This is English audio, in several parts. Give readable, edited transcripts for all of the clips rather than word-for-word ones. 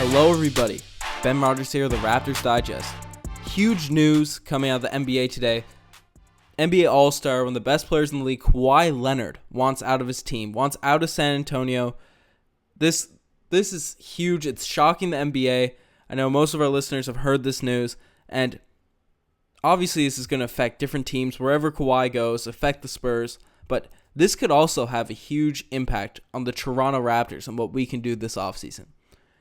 Hello everybody, Ben Rogers here, the Raptors Digest. Huge news coming out of the NBA today. NBA All-Star, one of the best players in the league, Kawhi Leonard, wants out of his team, wants out of San Antonio. This is huge. It's shocking the NBA. I know most of our listeners have heard this news, and obviously this is going to affect different teams wherever Kawhi goes, affect the Spurs, but this could also have a huge impact on the Toronto Raptors and what we can do this offseason.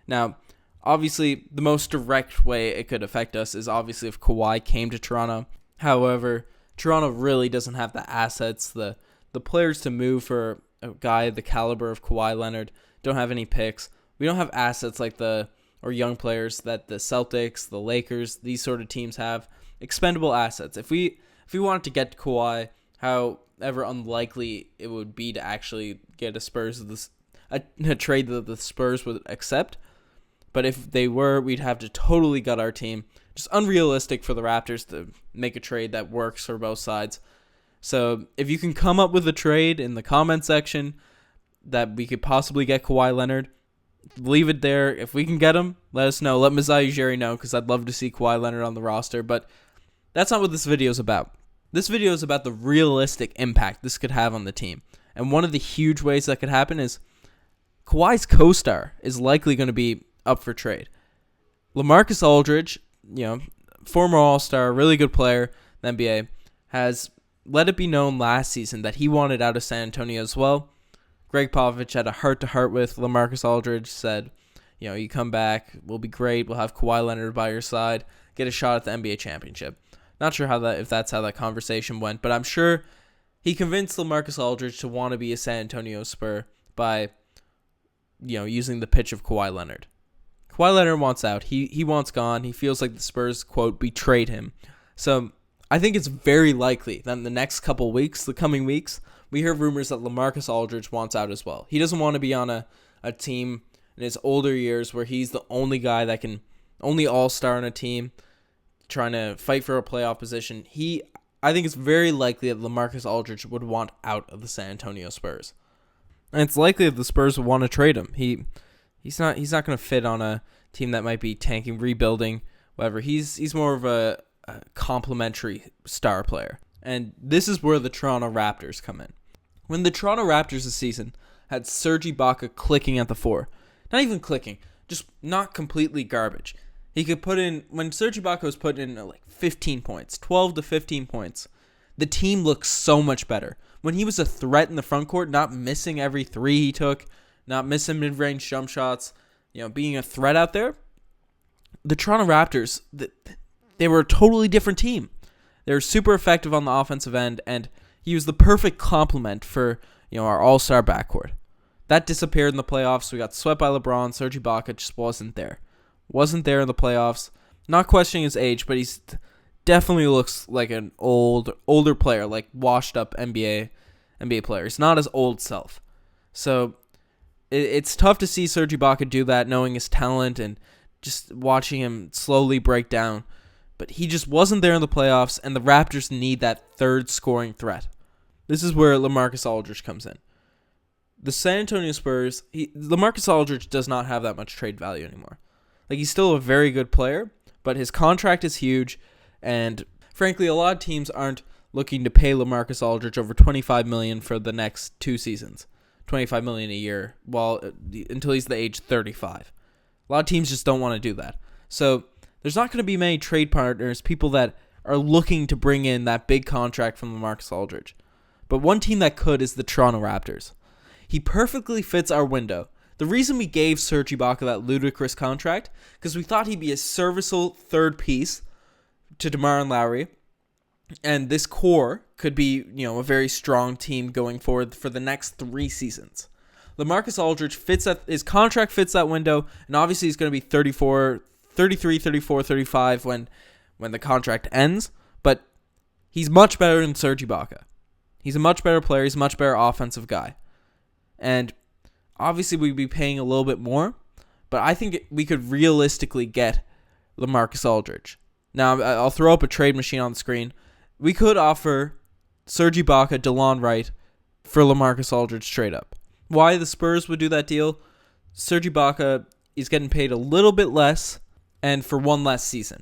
Now, obviously, the most direct way it could affect us is obviously if Kawhi came to Toronto. However, Toronto really doesn't have the assets, the players to move for a guy the caliber of Kawhi Leonard. Don't have any picks. We don't have assets like or young players that the Celtics, the Lakers, these sort of teams have. Expendable assets. If we wanted to get to Kawhi, however unlikely it would be to actually get a trade that the Spurs would accept. But if they were, we'd have to totally gut our team. Just unrealistic for the Raptors to make a trade that works for both sides. So if you can come up with a trade in the comment section that we could possibly get Kawhi Leonard, leave it there. If we can get him, let us know. Let Masai Ujiri know, because I'd love to see Kawhi Leonard on the roster. But that's not what this video is about. This video is about the realistic impact this could have on the team. And one of the huge ways that could happen is Kawhi's co-star is likely going to be up for trade. LaMarcus Aldridge, former All-Star, really good player in the NBA, has let it be known last season that he wanted out of San Antonio as well. Greg Popovich had a heart-to-heart with LaMarcus Aldridge, said, you come back, we'll be great, we'll have Kawhi Leonard by your side, get a shot at the NBA championship. Not sure if that's how that conversation went, but I'm sure he convinced LaMarcus Aldridge to want to be a San Antonio Spur by, using the pitch of Kawhi Leonard. Kawhi Leonard wants out. He wants gone. He feels like the Spurs, quote, betrayed him. So I think it's very likely that in the next couple weeks, the coming weeks, we hear rumors that LaMarcus Aldridge wants out as well. He doesn't want to be on a team in his older years where he's the only guy that can, only all-star on a team, trying to fight for a playoff position. I think it's very likely that LaMarcus Aldridge would want out of the San Antonio Spurs. And it's likely that the Spurs would want to trade him. He's not going to fit on a team that might be tanking, rebuilding, whatever. He's more of a complementary star player. And this is where the Toronto Raptors come in. When the Toronto Raptors this season had Serge Ibaka clicking at the 4, not even clicking, just not completely garbage. He could put in, when Serge Ibaka was putting in 15 points, 12 to 15 points, the team looked so much better. When he was a threat in the front court, not missing every three he took, not missing mid-range jump shots, being a threat out there, the Toronto Raptors, they were a totally different team. They were super effective on the offensive end, and he was the perfect complement for our all-star backcourt. That disappeared in the playoffs. We got swept by LeBron. Serge Ibaka just wasn't there. Wasn't there in the playoffs. Not questioning his age, but he's definitely looks like an older player, like washed-up NBA player. He's not his old self. So it's tough to see Serge Ibaka do that, knowing his talent and just watching him slowly break down. But he just wasn't there in the playoffs, and the Raptors need that third scoring threat. This is where LaMarcus Aldridge comes in. The San Antonio Spurs, LaMarcus Aldridge does not have that much trade value anymore. He's still a very good player, but his contract is huge, and frankly, a lot of teams aren't looking to pay LaMarcus Aldridge over $25 million for the next 2 seasons. $25 million a year until he's the age 35. A lot of teams just don't want to do that. So there's not going to be many trade partners, people that are looking to bring in that big contract from LaMarcus Aldridge. But one team that could is the Toronto Raptors. He perfectly fits our window. The reason we gave Serge Ibaka that ludicrous contract, because we thought he'd be a serviceable third piece to DeMar and Lowry, and this core could be, a very strong team going forward for the next 3 seasons. LaMarcus Aldridge his contract fits that window, and obviously he's going to be 33, 34, 35 when the contract ends, but he's much better than Serge Ibaka. He's a much better player. He's a much better offensive guy. And obviously we'd be paying a little bit more, but I think we could realistically get LaMarcus Aldridge. Now, I'll throw up a trade machine on the screen. We could offer Serge Ibaka, DeLon Wright for LaMarcus Aldridge straight up. Why the Spurs would do that deal? Serge Ibaka, He's getting paid a little bit less, and for one less season.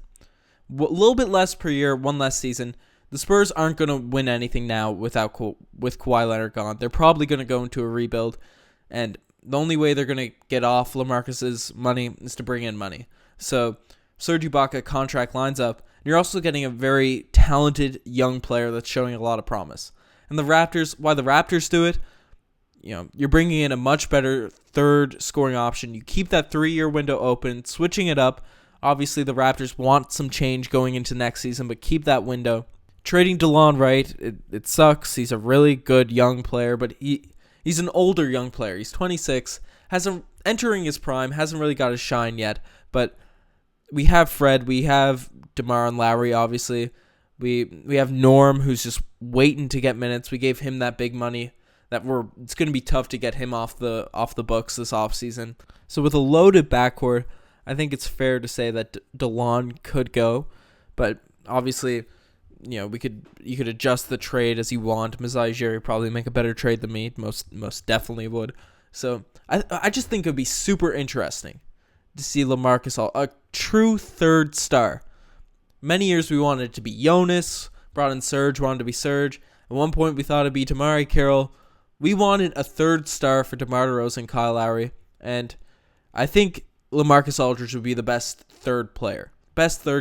A little bit less per year, one less season. The Spurs aren't going to win anything now with Kawhi Leonard gone. They're probably going to go into a rebuild, and the only way they're going to get off LaMarcus's money is to bring in money. So Serge Ibaka contract lines up, and you're also getting a very talented young player that's showing a lot of promise. And the Raptors, why the Raptors do it, you're bringing in a much better third scoring option. You keep that 3-year window open, switching it up. Obviously, the Raptors want some change going into next season, but keep that window. Trading DeLon Wright, it sucks. He's a really good young player, but he's an older young player. He's 26, entering his prime, hasn't really got his shine yet. But we have Fred, we have DeMar and Lowry, obviously. We have Norm, who's just waiting to get minutes. We gave him that big money. It's going to be tough to get him off the books this offseason. So with a loaded backcourt, I think it's fair to say that DeLon could go, but obviously, you could adjust the trade as you want. Masai Ujiri probably make a better trade than me. Most definitely would. So I just think it would be super interesting to see LaMarcus a true third star. Many years we wanted it to be Jonas, brought in Serge, wanted to be Serge. At one point we thought it'd be Tamari Carroll. We wanted a third star for DeMar DeRozan and Kyle Lowry, and I think LaMarcus Aldridge would be the best third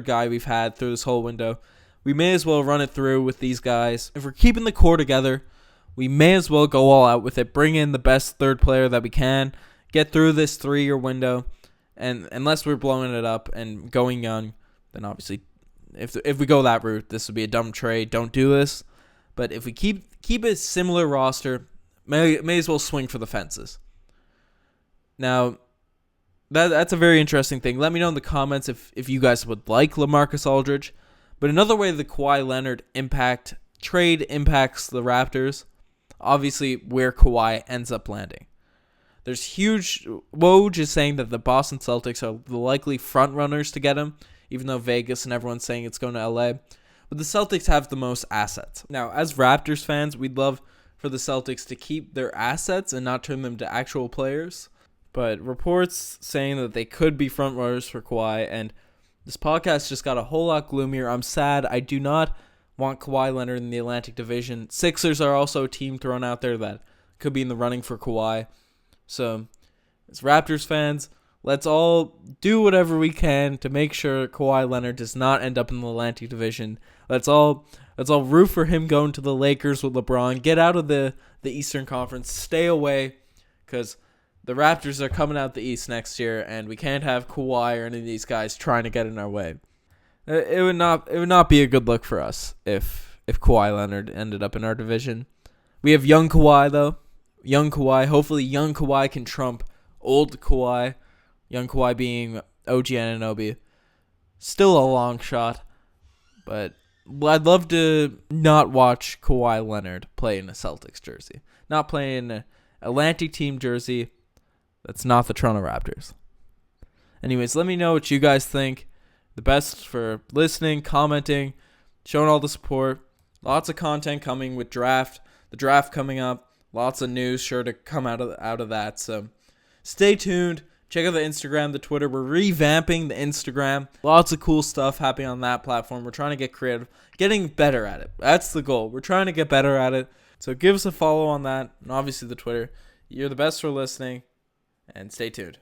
guy we've had through this whole window. We may as well run it through with these guys. If we're keeping the core together, we may as well go all out with it. Bring in the best third player that we can. Get through this 3-year window. And unless we're blowing it up and going young, then obviously, if we go that route, this would be a dumb trade. Don't do this. But if we keep a similar roster, may as well swing for the fences. Now, that's a very interesting thing. Let me know in the comments if you guys would like LaMarcus Aldridge. But another way the Kawhi Leonard trade impacts the Raptors, obviously where Kawhi ends up landing. There's huge... Woj is saying that the Boston Celtics are the likely front runners to get him, even though Vegas and everyone's saying it's going to LA. But the Celtics have the most assets. Now, as Raptors fans, we'd love for the Celtics to keep their assets and not turn them to actual players. But reports saying that they could be front runners for Kawhi, and this podcast just got a whole lot gloomier. I'm sad. I do not want Kawhi Leonard in the Atlantic Division. Sixers are also a team thrown out there that could be in the running for Kawhi. So, as Raptors fans, let's all do whatever we can to make sure Kawhi Leonard does not end up in the Atlantic Division. Let's all root for him going to the Lakers with LeBron. Get out of the Eastern Conference. Stay away, because the Raptors are coming out the East next year, and we can't have Kawhi or any of these guys trying to get in our way. It would not be a good look for us if Kawhi Leonard ended up in our division. We have young Kawhi, though. Young Kawhi. Hopefully young Kawhi can trump old Kawhi. Young Kawhi being OG Anunoby. Still a long shot, but I'd love to not watch Kawhi Leonard play in a Celtics jersey. Not play in an Atlantic team jersey. That's not the Toronto Raptors. Anyways, let me know what you guys think. The best for listening, commenting, showing all the support. Lots of content coming with draft. The draft coming up. Lots of news sure to come out of that. So stay tuned. Check out the Instagram, the Twitter. We're revamping the Instagram. Lots of cool stuff happening on that platform. We're trying to get creative. Getting better at it. That's the goal. We're trying to get better at it. So give us a follow on that. And obviously the Twitter. You're the best for listening. And stay tuned.